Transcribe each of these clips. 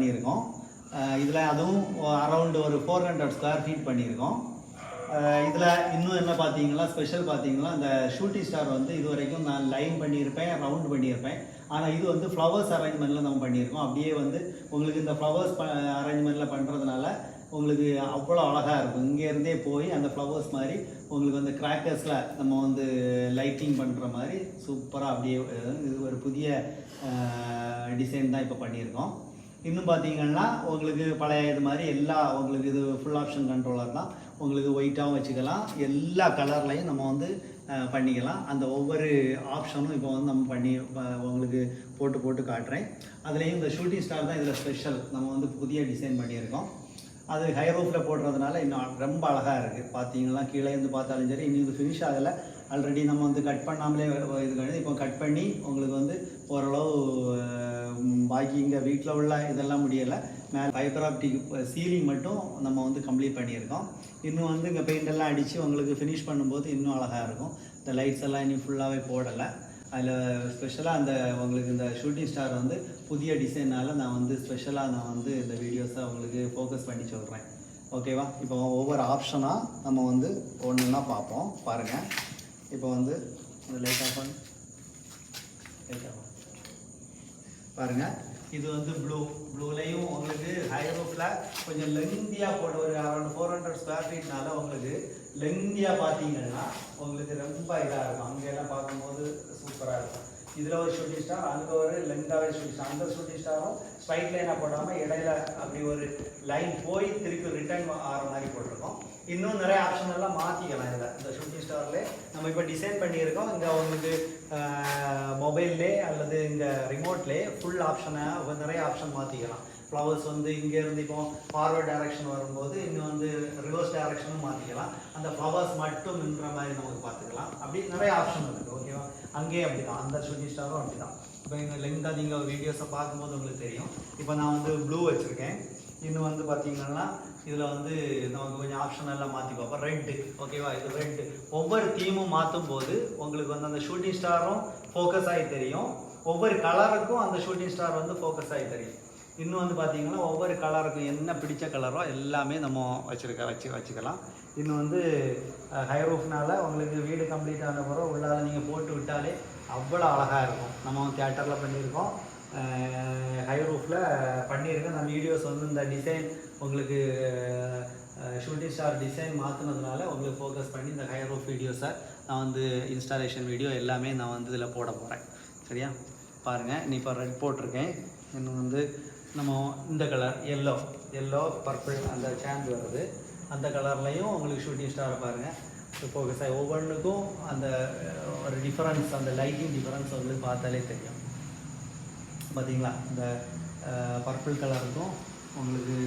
பண்ணியிருக்கோம். இதில் அதுவும் அரௌண்ட் ஒரு 400 ஸ்கொயர் ஃபீட் பண்ணியிருக்கோம். இதில் இன்னும் என்ன பார்த்தீங்கன்னா ஸ்பெஷல் பார்த்தீங்கன்னா இந்த ஷூட்டிங் ஸ்டார் வந்து இது வரைக்கும் நான் லைன் பண்ணியிருப்பேன், ரவுண்ட் பண்ணியிருப்பேன். ஆனால் இது வந்து ஃப்ளவர்ஸ் அரேஞ்ச்மெண்ட்டில் நம்ம பண்ணியிருக்கோம். அப்படியே வந்து உங்களுக்கு இந்த ஃப்ளவர்ஸ் அரேஞ்ச்மெண்ட்டில் பண்ணுறதுனால உங்களுக்கு அவ்வளோ அழகாக இருக்கும். இங்கேருந்தே போய் அந்த ஃப்ளவர்ஸ் மாதிரி உங்களுக்கு வந்து கிராக்கர்ஸில் நம்ம வந்து லைட்டிங் பண்ணுற மாதிரி சூப்பராக அப்படியே இது ஒரு புதிய டிசைன் தான் இப்போ பண்ணியிருக்கோம். இன்னும் பார்த்தீங்கன்னா உங்களுக்கு பழைய இது மாதிரி எல்லா உங்களுக்கு இது ஃபுல் ஆப்ஷன் கண்ட்ரோலர் தான். உங்களுக்கு ஒயிட்டாகவும் வச்சுக்கலாம், எல்லா கலர்லையும் நம்ம வந்து பண்ணிக்கலாம். அந்த ஒவ்வொரு ஆப்ஷனும் இப்போ வந்து நம்ம பண்ணி உங்களுக்கு போட்டு காட்டுறேன். அதுலேயும் இந்த ஷூட்டிங் ஸ்டார் தான் இதில் ஸ்பெஷல். நம்ம வந்து புதிய டிசைன் பண்ணியிருக்கோம். அது ஹை ரூஃபில் போடுறதுனால இன்னும் ரொம்ப அழகாக இருக்குது. பார்த்தீங்கன்னா கீழே இருந்து பார்த்தாலும் சரி. இன்னும் இது ஃபினிஷ் ஆகலை. ஆல்ரெடி நம்ம வந்து கட் பண்ணாமலே இது கிடையாது. இப்போ கட் பண்ணி உங்களுக்கு வந்து ஓரளவு பாக்கி இங்கே வீட்டில் உள்ள இதெல்லாம் முடியலை. மேலே ஃபைபர் ஆப்டிக் சீலிங் மட்டும் நம்ம வந்து கம்ப்ளீட் பண்ணியிருக்கோம். இன்னும் வந்து இங்கே பெயிண்டெல்லாம் அடித்து உங்களுக்கு ஃபினிஷ் பண்ணும்போது இன்னும் அழகாக இருக்கும். இந்த லைட்ஸ் எல்லாம் இன்னும் ஃபுல்லாகவே போடலை. அதில் ஸ்பெஷலாக அந்த உங்களுக்கு இந்த ஷூட்டிங் ஸ்டார் வந்து புதிய டிசைனால் நான் வந்து ஸ்பெஷலாக நான் வந்து இந்த வீடியோஸை உங்களுக்கு ஃபோக்கஸ் பண்ணி சொல்கிறேன். ஓகேவா? இப்போ ஒவ்வொரு ஆப்ஷனாக நம்ம வந்து ஒன்றுன்னா பார்ப்போம். பாருங்கள். இப்போ வந்து அந்த லைட் ஆஃப் பாருங்கள். இது வந்து ப்ளூலையும் உங்களுக்கு ஹை ரூஃபில் கொஞ்சம் லெங்தியாக போட்டு ஒரு அரௌண்ட் 400 ஸ்கொயர் ஃபீட்னால உங்களுக்கு லெங்தியாக பார்த்தீங்கன்னா உங்களுக்கு ரொம்ப இதாக இருக்கும். அங்கெல்லாம் பார்க்கும்போது சூப்பராக இருக்கும். இதில் ஒரு ஷூட்டிங் ஸ்டார், அங்கே ஒரு லெங்காகவே ஷூட்டிங் ஸ்டார். அந்த ஷூட்டிங் ஸ்டாரும் ஸ்ட்ரைட் லைனாக போடாமல் இடையில அப்படி ஒரு லைன் போய் திருப்பி ரிட்டர்ன் ஆகிற மாதிரி போட்டிருக்கோம். இன்னும் நிறைய ஆப்ஷன் எல்லாம் மாற்றிக்கலாம். இதில் இந்த ஷூட்டிங் ஸ்டார்லேயே நம்ம இப்போ டிசைன் பண்ணியிருக்கோம். இங்கே உங்களுக்கு மொபைல்லே அல்லது இங்கே ரிமோட்லேயே ஃபுல் ஆப்ஷனாக நிறைய ஆப்ஷன் மாற்றிக்கலாம். ஃப்ளவர்ஸ் வந்து இங்கேருந்து இப்போ ஃபார்வர்ட் டைரக்ஷன் வரும்போது இன்னும் வந்து ரிவர்ஸ் டைரக்ஷனும் மாற்றிக்கலாம். அந்த ஃப்ளவர்ஸ் மட்டும் நின்ற மாதிரி நமக்கு பார்த்துக்கலாம். அப்படி நிறைய ஆப்ஷன் இருக்குது. ஓகேவா? அங்கேயே அப்படி தான். அந்த ஷூட்டிங் ஸ்டாரும் அப்படி தான். இப்போ இங்கே லெங்காக நீங்கள் வீடியோஸை பார்க்கும்போது உங்களுக்கு தெரியும். இப்போ நான் வந்து ப்ளூ வச்சுருக்கேன். இன்னும் வந்து பார்த்தீங்கன்னா இதில் வந்து நமக்கு கொஞ்சம் ஆப்ஷன் எல்லாம் மாற்றி பார்ப்போம். ரெட்டு. ஓகேவா? இது ரெட்டு. ஒவ்வொரு தீமும் மாற்றும் போது உங்களுக்கு வந்து அந்த ஷூட்டிங் ஸ்டாரும் ஃபோக்கஸ் ஆகி தெரியும். ஒவ்வொரு கலருக்கும் அந்த ஷூட்டிங் ஸ்டார் வந்து ஃபோக்கஸ் ஆகி தெரியும். இன்னும் வந்து பார்த்தீங்கன்னா ஒவ்வொரு கலருக்கும் என்ன பிடிச்ச கலரோ எல்லாமே நம்ம வச்சுக்கலாம். இன்னும் வந்து ஹை ரூஃப்னால உங்களுக்கு வீடு கம்ப்ளீட் ஆன பிறகு உள்ளால நீங்கள் போட்டு விட்டாலே அவ்வளோ அழகாக இருக்கும். நம்ம தியேட்டரில் பண்ணியிருக்கோம், ஹை ரூஃபில் பண்ணியிருக்கேன். நம்ம வீடியோஸ் வந்து இந்த டிசைன் உங்களுக்கு ஷூட்டிங் ஸ்டார் டிசைன் மாற்றினதுனால உங்களுக்கு ஃபோக்கஸ் பண்ணி இந்த ஹை ரூஃப் வீடியோஸை நான் வந்து இன்ஸ்டாலேஷன் வீடியோ எல்லாமே நான் வந்து இதில் போட போகிறேன். சரியா? பாருங்கள். நீ இப்போ ரெட் போட்டிருக்கேன். இன்னும் வந்து நம்ம இந்த கலர் எல்லோ பர்பிள் அந்த சேஞ்ச் வருது. அந்த கலர்லையும் உங்களுக்கு ஷூட்டிங் ஸ்டாரை பாருங்கள் ஃபோக்கஸ் ஆகி ஒவ்வொன்றுக்கும் அந்த ஒரு டிஃப்ரென்ஸ், அந்த லைட்டிங் டிஃப்ரென்ஸ் உங்களுக்கு பார்த்தாலே தெரியும். பார்த்தீங்களா? இந்த பர்பிள் கலருக்கும் உங்களுக்கு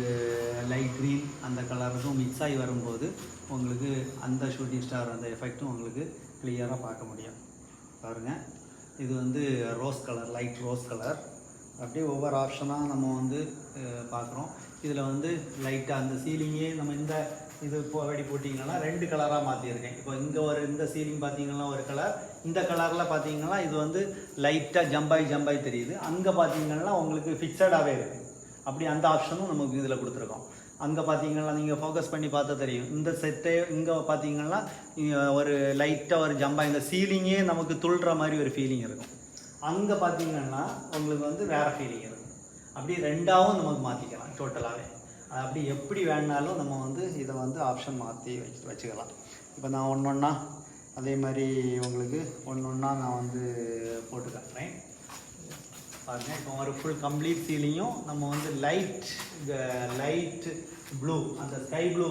லைட் க்ரீன் அந்த கலருக்கும் மிக்ஸ் ஆகி வரும்போது உங்களுக்கு அந்த ஷூட்டிங் ஸ்டார் அந்த எஃபெக்டும் உங்களுக்கு கிளியராக பார்க்க முடியும். பாருங்கள். இது வந்து rose colour, light rose colour. அப்படியே ஒவ்வொரு ஆப்ஷனாக நம்ம வந்து பார்க்குறோம். இதில் வந்து லைட்டாக அந்த சீலிங்கே நம்ம இந்த இது வெடி போட்டிங்கன்னா 2 கலராக மாற்றியிருக்கேன். இப்போ இங்கே ஒரு இந்த சீலிங் பார்த்தீங்கன்னா ஒரு கலர், இந்த கலரில் பார்த்தீங்கன்னா இது வந்து லைட்டாக ஜம்பாய் தெரியுது. அங்கே பார்த்தீங்கன்னா உங்களுக்கு ஃபிக்ஸடாகவே இருக்குது. அப்படி அந்த ஆப்ஷனும் நமக்கு இதில் கொடுத்துருக்கோம். அங்கே பார்த்தீங்கன்னா நீங்கள் ஃபோக்கஸ் பண்ணி பார்த்தா தெரியும். இந்த செட்டே இங்கே பார்த்தீங்கன்னா ஒரு லைட்டாக ஒரு ஜம்பாய், இந்த சீலிங்கே நமக்கு துள்ளுற மாதிரி ஒரு ஃபீலிங் இருக்கும். அங்கே பார்த்தீங்கன்னா உங்களுக்கு வந்து வேறு ஃபீலிங் இருக்கும். அப்படி ரெண்டாவும் நமக்கு மாற்றிக்கலாம் டோட்டலாகவே. அப்படி எப்படி வேணாலும் நம்ம வந்து இதை வந்து ஆப்ஷன் மாற்றி வச்சுக்கலாம். இப்போ நான் ஒன்றா அதே மாதிரி உங்களுக்கு ஒன்றா நான் வந்து போட்டு காட்டுறேன். பாருங்கள். இப்போ ஒரு ஃபுல் கம்ப்ளீட் சீலிங்கும் நம்ம வந்து லைட் ப்ளூ, அந்த ஸ்கை ப்ளூ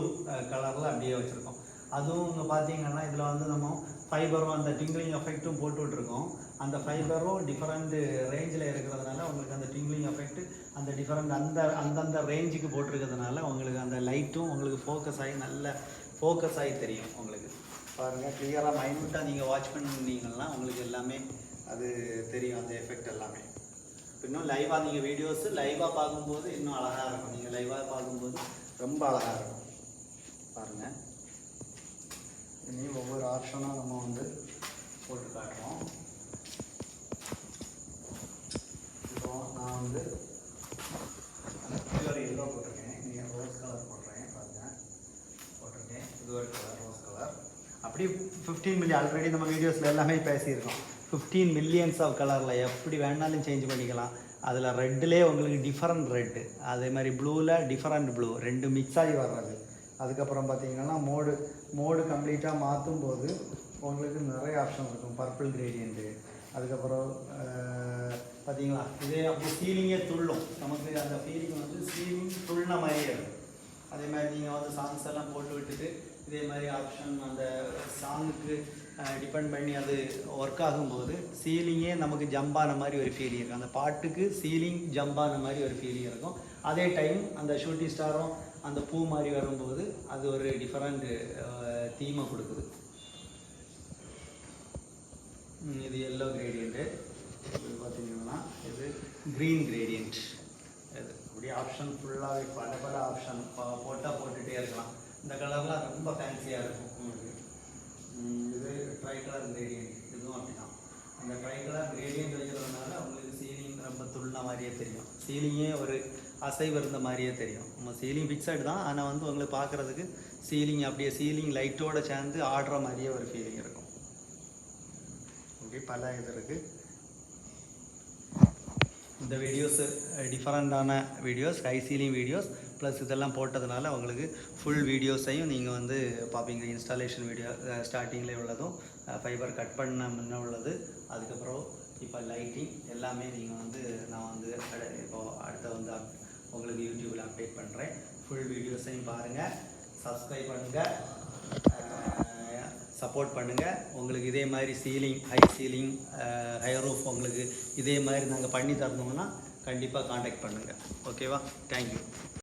கலரில் அப்படியே வச்சுருக்கோம். அதுவும் இங்கே பார்த்தீங்கன்னா இதில் வந்து நம்ம ஃபைபரும் அந்த டிங்கிளிங் எஃபெக்ட்டும் போட்டு விட்ருக்கோம். அந்த ஃபைபரும் டிஃப்ரெண்ட் ரேஞ்சில் இருக்கிறதுனால உங்களுக்கு அந்த டிங்கிளிங் எஃபெக்ட் அந்த டிஃப்ரெண்ட் அந்தந்த ரேஞ்சுக்கு போட்டிருக்கிறதுனால உங்களுக்கு அந்த லைட்டும் உங்களுக்கு ஃபோக்கஸ் ஆகி தெரியும். உங்களுக்கு பாருங்கள். கிளியராக மைன்யூட்டாக நீங்கள் வாட்ச் பண்ணிங்கன்னா உங்களுக்கு எல்லாமே அது தெரியும், அந்த எஃபெக்ட் எல்லாமே. இன்னும் லைவாக நீங்கள் வீடியோஸு லைவாக பார்க்கும்போது இன்னும் அழகாக இருக்கும். நீங்கள் லைவாக பார்க்கும்போது ரொம்ப அழகாக இருக்கும். பாருங்கள். இனியும் ஒவ்வொரு ஆப்ஷனாக நம்ம வந்து போட்டு காட்டுறோம். இப்போ நான் வந்து இது ஒரு கலர் ரோஸ் கலர். அப்படி 15 மில்லியன் ஆல்ரெடி நம்ம வீடியோஸில் எல்லாமே பேசியிருக்கோம். 15 மில்லியன்ஸ் ஆஃப் கலரில் எப்படி வேணாலும் சேஞ்ச் பண்ணிக்கலாம். அதில் ரெட்டிலே உங்களுக்கு டிஃப்ரெண்ட் ரெட்டு, அதே மாதிரி ப்ளூவில் டிஃப்ரெண்ட் ப்ளூ, ரெண்டு மிக்ஸ் ஆகி வர்றது. அதுக்கப்புறம் பார்த்தீங்கன்னா மோடு கம்ப்ளீட்டாக மாற்றும் போது உங்களுக்கு நிறைய ஆப்ஷன் இருக்கும். பர்பிள் கிரேடியன்ட்டு, அதுக்கப்புறம் பார்த்தீங்களா இதே அப்படி சீலிங்கே துள்ளும். நமக்கு அந்த ஃபீலிங் வந்து சீலிங் துள்ளின மாதிரியே இருக்கும். அதே மாதிரி நீங்கள் வந்து சாங்ஸ் எல்லாம் போட்டு விட்டுட்டு இதே மாதிரி ஆப்ஷன் அந்த சாங்குக்கு டிபெண்ட் பண்ணி அது ஒர்க் ஆகும்போது சீலிங்கே நமக்கு ஜம்பான மாதிரி ஒரு ஃபீலிங் இருக்கும். அந்த பாட்டுக்கு சீலிங் ஜம்பான மாதிரி ஒரு ஃபீலிங் இருக்கும். அதே டைம் அந்த ஷூட்டிங் ஸ்டாரும் அந்த பூ மாதிரி வரும்போது அது ஒரு டிஃப்ரெண்ட் தீமை கொடுக்குது. இது எல்லோ கிரேடியண்ட்டு, இது பார்த்தீங்கன்னா இது க்ரீன் கிரேடியண்ட். இது அப்படியே ஆப்ஷன் ஃபுல்லாகவே பல ஆப்ஷன் போட்டால் போட்டுகிட்டே இருக்கலாம். இந்த கலர்லாம் ரொம்ப ஃபேன்சியாக இருக்கும் உங்களுக்கு. இது ட்ரை கலர் கிரேடியண்ட், இதுவும் அப்படி தான். அந்த ட்ரை கலர் கிரேடியண்ட் வைக்கிறதுனால உங்களுக்கு சீலிங் ரொம்ப துள்ளின மாதிரியே தெரியும். சீலிங்கே ஒரு அசைவு இருந்த மாதிரியே தெரியும். நம்ம சீலிங் ஃபிக்ஸட் தான், ஆனால் வந்து உங்களுக்கு பார்க்குறதுக்கு சீலிங் அப்படியே சீலிங் லைட்டோடு சேர்ந்து ஆடுற மாதிரியே ஒரு ஃபீலிங் இருக்கும். பல இது இருக்குது. இந்த வீடியோஸு டிஃப்ரெண்ட்டான videos, high ceiling videos plus இதெல்லாம் போட்டதுனால உங்களுக்கு ஃபுல் வீடியோஸையும் நீங்கள் வந்து பார்ப்பீங்க. இன்ஸ்டாலேஷன் வீடியோ ஸ்டார்டிங்கில் உள்ளதும், ஃபைபர் கட் பண்ண முன்ன உள்ளது, அதுக்கப்புறம் இப்போ லைட்டிங் எல்லாமே நீங்கள் வந்து நான் வந்து இப்போது அடுத்த வந்து உங்களுக்கு யூடியூப்பில் அப்டேட் பண்ணுறேன். ஃபுல் வீடியோஸையும் பாருங்கள், சப்ஸ்கிரைப் பண்ணுங்கள், சப்போர்ட் பண்ணுங்கள். உங்களுக்கு இதே மாதிரி ceiling, high ceiling, high roof உங்களுக்கு இதே மாதிரி நாங்கள் பண்ணி தரணும்னா கண்டிப்பாக காண்டாக்ட் பண்ணுங்கள். ஓகேவா? தேங்க்யூ.